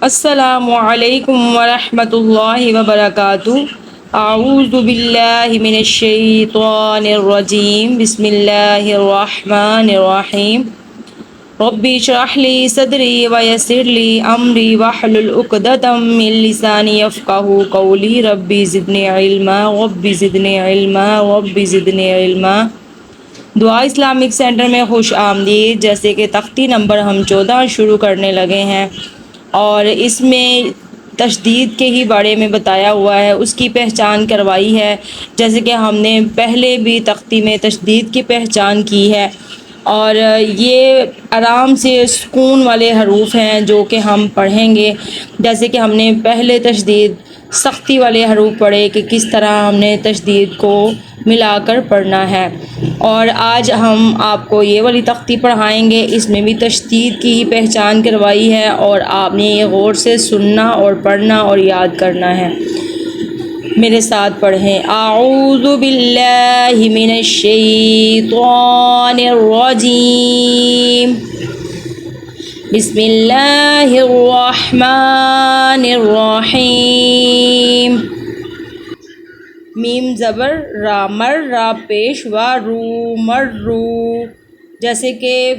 السلام علیکم ورحمۃ اللہ وبرکاتہ۔ اعوذ باللہ من الشیطان الرجیم، بسم اللہ الرحمن الرحیم۔ رب اشرح لی صدری ویسر لی امری واحلل عقدۃ من لسانی یفقہوا قولی۔ رب زدنی علما رب زدنی علما رب زدنی علما۔ دعا اسلامک سینٹر میں خوش آمدید۔ جیسے کہ تختی نمبر ہم 14 شروع کرنے لگے ہیں اور اس میں تشدید کے ہی بارے میں بتایا ہوا ہے، اس کی پہچان کروائی ہے، جیسے کہ ہم نے پہلے بھی تختی میں تشدید کی پہچان کی ہے۔ اور یہ آرام سے سکون والے حروف ہیں جو کہ ہم پڑھیں گے، جیسے کہ ہم نے پہلے تشدید سختی والے حروف پڑھے کہ کس طرح ہم نے تشدید کو ملا کر پڑھنا ہے، اور آج ہم آپ کو یہ والی تختی پڑھائیں گے۔ اس میں بھی تشدید کی ہی پہچان کروائی ہے اور آپ نے یہ غور سے سننا اور پڑھنا اور یاد کرنا ہے۔ میرے ساتھ پڑھیں۔ اعوذ باللہ من الشیطان الرجیم، بسم اللہ الرحمن الرحیم۔ میم زبر را، مر را پیش و رو مر رو، جیسے کہ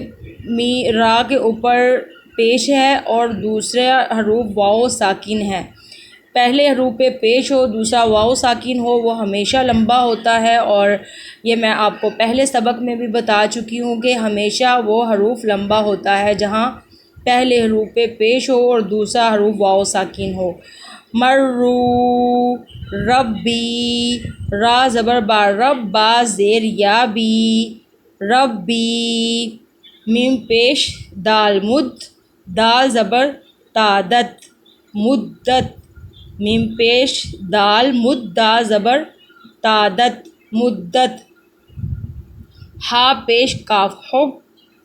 را کے اوپر پیش ہے اور دوسرے حروف واو ساکن ہے۔ پہلے حروف پہ پیش ہو، دوسرا واو ساکن ہو، وہ ہمیشہ لمبا ہوتا ہے، اور یہ میں آپ کو پہلے سبق میں بھی بتا چکی ہوں کہ ہمیشہ وہ حروف لمبا ہوتا ہے جہاں پہلے حروف پہ پیش ہو اور دوسرا حروف واو ساکن ہو۔ مرو، ربی، را زبر با، رب با زیر یا بی، ربی، میم پیش دال مد، دال زبر تادت، مدت، میم پیش دال مد، دا زبر تادت، مدت۔ ہا پیش کاف، حک،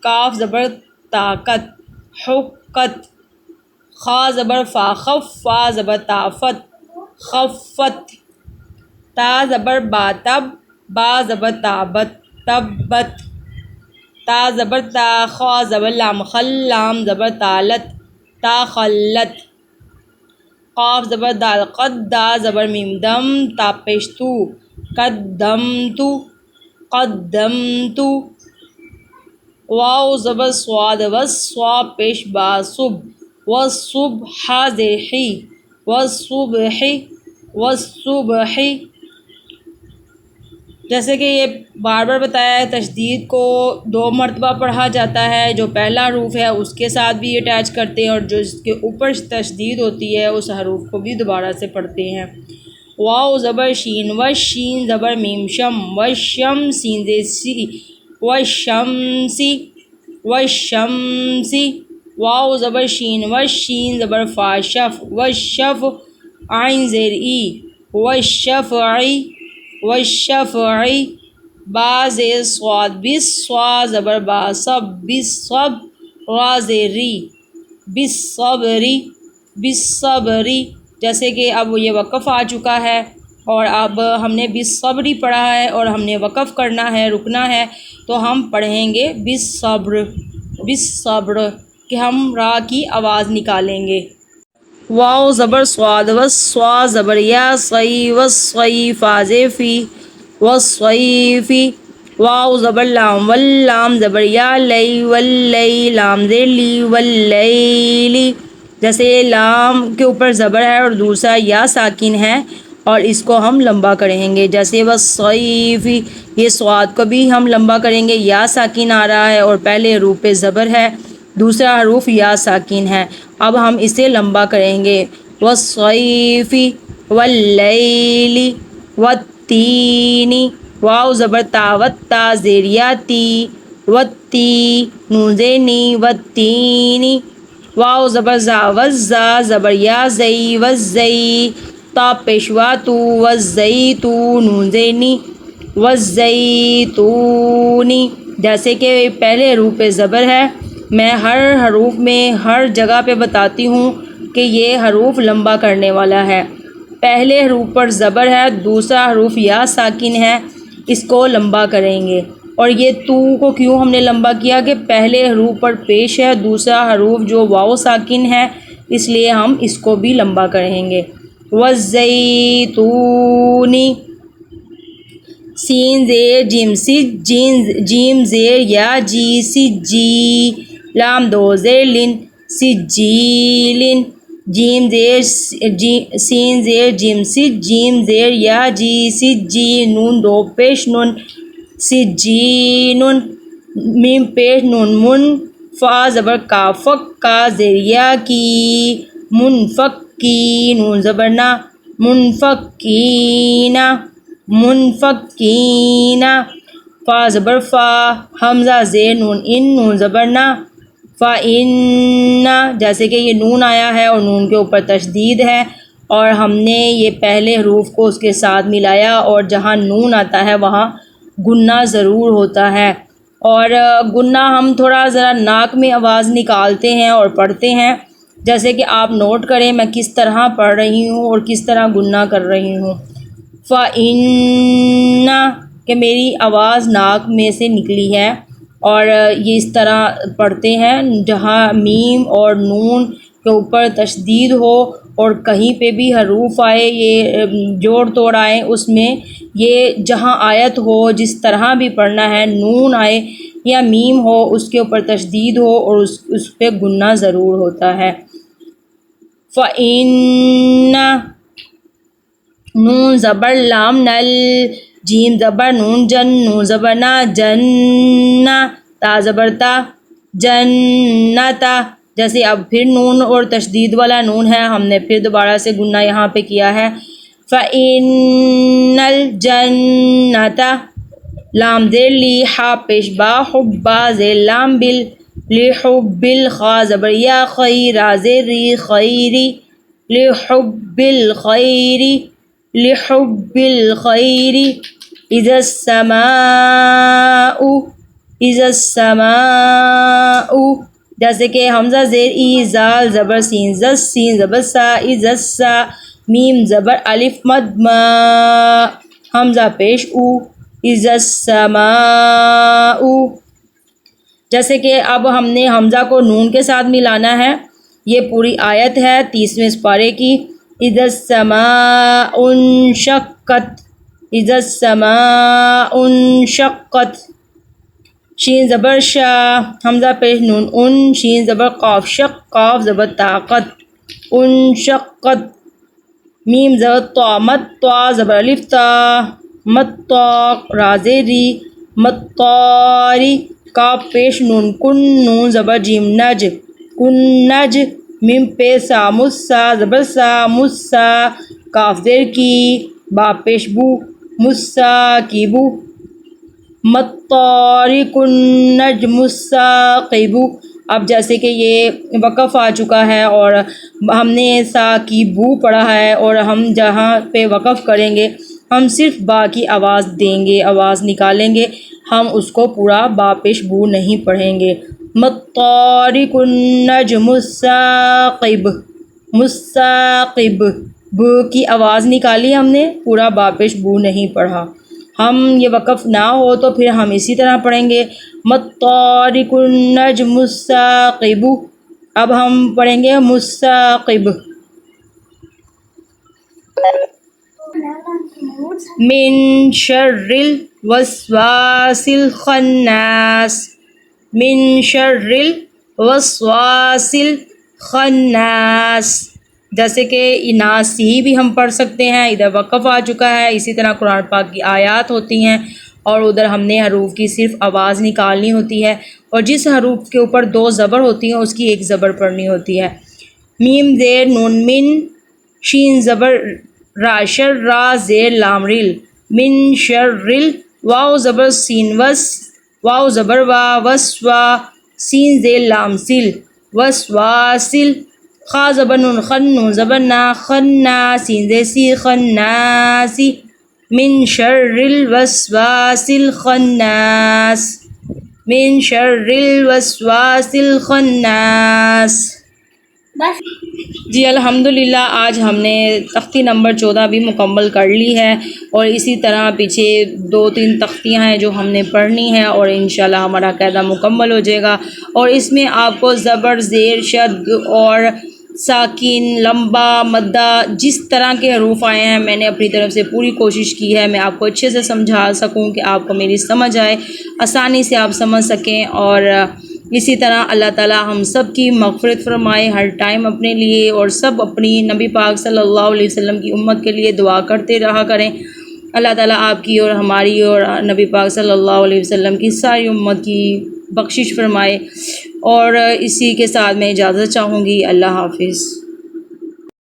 کاف زبر طاقت، حکت۔ خا زبر فا، خف، فا زبر طافت، خفت۔ تا زبر با، تب، با زبر تابت، تبت۔ تا زبر تا، خا زبر لام، خل، لام زبر تالت، تاخلت۔ قاف زبر دال، قد، دا زبر میم، دم، تا پیش تو، قدمتو، قدمتو۔ واو زبر صاد، وس، صا پیش با، صب، والصبح زیر حی، والصبح، والصبح۔ جیسے کہ یہ بار بار بتایا ہے، تشدید کو 2 مرتبہ پڑھا جاتا ہے، جو پہلا حروف ہے اس کے ساتھ بھی اٹیچ کرتے ہیں، اور جو اس کے اوپر تشدید ہوتی ہے اس حروف کو بھی دوبارہ سے پڑھتے ہیں۔ واو زبر شین، والشین زبر میم، شم، والشم سین زیر سی، والشمسی، والشمسی۔ واو زبر شین، والشین زبر فا، شف، والشف عین زیر ای، والشفعی، والشفعی۔ با زیر صاد، بس، صا زبر با، صب، بالصب، را زیر ری، بالصبری، بالصبری۔ جیسے کہ اب یہ وقف آ چکا ہے اور اب ہم نے بالصبری پڑھا ہے اور ہم نے وقف کرنا ہے، رکنا ہے، تو ہم پڑھیں گے بالصبر، بالصبر، کہ ہم را کی آواز نکالیں گے۔ واو زبر صاد، والصا زبر یا، صی، والصی، فا زیر فی، والصیفی۔ واو زبر لام، واللام زبر یا، لی، واللی، لام زیر لی، واللیلی۔ جیسے لام کے اوپر زبر ہے اور دوسرا یا ساکن ہے اور اس کو ہم لمبا کریں گے، جیسے والصیفی، یہ صاد کو بھی ہم لمبا کریں گے، یا ساکن آ رہا ہے اور پہلے حروف پہ زبر ہے، دوسرا حروف یا ساکن ہے، اب ہم اسے لمبا کریں گے۔ والصیفی، واللیلی، والتینی۔ واو زبر تا، وتا زیر یا، تی، والتی، نون زیر نی، والتینی۔ واو زبر زا، وزا زبر یا، زئی، والزئی، تا پیش وا، تو، والزیتو، نون زیر نی، والزیتونی۔ جیسے کہ پہلے حروف پہ زبر ہے، میں ہر حروف میں ہر جگہ پہ بتاتی ہوں کہ یہ حروف لمبا کرنے والا ہے۔ پہلے حروف پر زبر ہے، دوسرا حروف یا ساکن ہے، اس کو لمبا کریں گے۔ اور یہ تو کو کیوں ہم نے لمبا کیا کہ پہلے حروف پر پیش ہے، دوسرا حروف جو واو ساکن ہے اس لیے ہم اس کو بھی لمبا کہیں گے۔ والزیتونی، سین زیر جیم سج، جیم زیر یا جی سجی، لام دو زیر لن، سجیلن، جیم زیر سین زیر جیم سج، جیم زیر یا جی سجی، نون دو پیش نون، سجینن، میم پیش نون من، فا زبر کا، فک کا زیر یا کی، منفک کی، نون زبر نا، منفکینا، منفکینا، فا زبر فا، حمزہ زیر نون ان، نون زبر نا، فا ان، جیسے کہ یہ نون آیا ہے اور نون کے اوپر تشدید ہے اور ہم نے یہ پہلے حروف کو اس کے ساتھ ملایا اور جہاں نون آتا ہے وہاں گنہ ضرور ہوتا ہے، اور گنہ ہم تھوڑا ذرا ناک میں آواز نکالتے ہیں اور پڑھتے ہیں، جیسے کہ آپ نوٹ کریں میں کس طرح پڑھ رہی ہوں اور کس طرح گنہ کر رہی ہوں۔ فَإِنَّ، کہ میری آواز ناک میں سے نکلی ہے اور یہ اس طرح پڑھتے ہیں جہاں میم اور نون کے اوپر تشدید ہو اور کہیں پہ بھی حروف آئے یہ جوڑ توڑ آئے، اس میں یہ جہاں آیت ہو جس طرح بھی پڑھنا ہے، نون آئے یا میم ہو اس کے اوپر تشدید ہو اور اس پہ گنہ ضرور ہوتا ہے۔ فَإِنَّ، نون زبر لام نل، جیم زبر نون جن، نون زبر نا، جنہ، تا زبر تا، جنتا، جیسے اب پھر نون اور تشدید والا نون ہے، ہم نے پھر دوبارہ سے گنہ یہاں پہ کیا ہے۔ فَإِنَّ الْجَنَّةَ، لام زیر لی، حا پیش با، حبا زیر لام بل، لحب الخا زبر یا، خی را زیر ری، خیری، لحب الخیری، لحب الخیری، اذا السماء، اذا السماء، جیسے کہ حمزہ زیر ای، زال زبر سین زس، سین زبر سا، اذا السا، میم زبر الف مد ما، حمزہ پیش او، اذا السماء، جیسے کہ اب ہم نے حمزہ کو نون کے ساتھ ملانا ہے۔ یہ پوری آیت ہے 30ویں سپارے کی۔ اذا السماء انشقت، اذا السماء انشقت، شین زبر شا، حمزہ پیش نون ان، شین زبر قاف شق، قاف زبر طاقت، انشقت، میم زبر طا مت، طا زبر الف تا، مطاق، را زیر ری، مطاری، کاف پیش نون کن، نون زبر جیم نج، کن نج، میم پہ سا مسا زبر سا، مسا، کاف زیر کی، با پیش بو، مسا کی بو، مطارق النجم الثاقب۔ اب جیسے کہ یہ وقف آ چکا ہے اور ہم نے سا کی بو پڑھا ہے اور ہم جہاں پہ وقف کریں گے ہم صرف با کی آواز دیں گے، آواز نکالیں گے، ہم اس کو پورا با پیش بو نہیں پڑھیں گے۔ مطارق النجم الثاقب، مثاقب، ب کی آواز نکالی ہم نے، پورا با پیش بو نہیں پڑھا۔ ہم یہ وقف نہ ہو تو پھر ہم اسی طرح پڑھیں گے مطارق النجم الثاقب۔ اب ہم پڑھیں گے مثاقب۔ من شر الوسواس الخناس، من شر الوسواس الخناس، جیسے کہ ناسی بھی ہم پڑھ سکتے ہیں، ادھر وقف آ چکا ہے، اسی طرح قرآن پاک کی آیات ہوتی ہیں اور ادھر ہم نے حروف کی صرف آواز نکالنی ہوتی ہے، اور جس حروف کے اوپر 2 زبر ہوتی ہیں اس کی 1 زبر پڑھنی ہوتی ہے۔ میم زیر نون من، شین زبر را، شر را زیر لام ریل، من شر ریل، واو زبر سین وس، واو زبر وا، وس وا، سین زیر لام سل، وس واسل، خا زبر نون خن، نون زبر نا، خنا، سین زیر سی، خناسی، من شر الوسواس الخناس، من شر الوسواس الخناس۔ جی الحمدللہ آج ہم نے تختی نمبر 14 بھی مکمل کر لی ہے، اور اسی طرح پیچھے 2-3 تختیاں ہیں جو ہم نے پڑھنی ہیں اور انشاءاللہ ہمارا قاعدہ مکمل ہو جائے گا، اور اس میں آپ کو زبر، زیر، شد اور ساکن، لمبا، مدہ، جس طرح کے حروف آئے ہیں میں نے اپنی طرف سے پوری کوشش کی ہے میں آپ کو اچھے سے سمجھا سکوں کہ آپ کو میری سمجھ آئے، آسانی سے آپ سمجھ سکیں۔ اور اسی طرح اللہ تعالیٰ ہم سب کی مغفرت فرمائے ہر ٹائم اپنے لیے، اور سب اپنی نبی پاک صلی اللہ علیہ وسلم کی امت کے لیے دعا کرتے رہا کریں۔ اللہ تعالیٰ آپ کی اور ہماری اور نبی پاک صلی اللہ علیہ وسلم کی ساری امت کی بخشش فرمائے۔ اور اسی کے ساتھ میں اجازت چاہوں گی۔ اللہ حافظ۔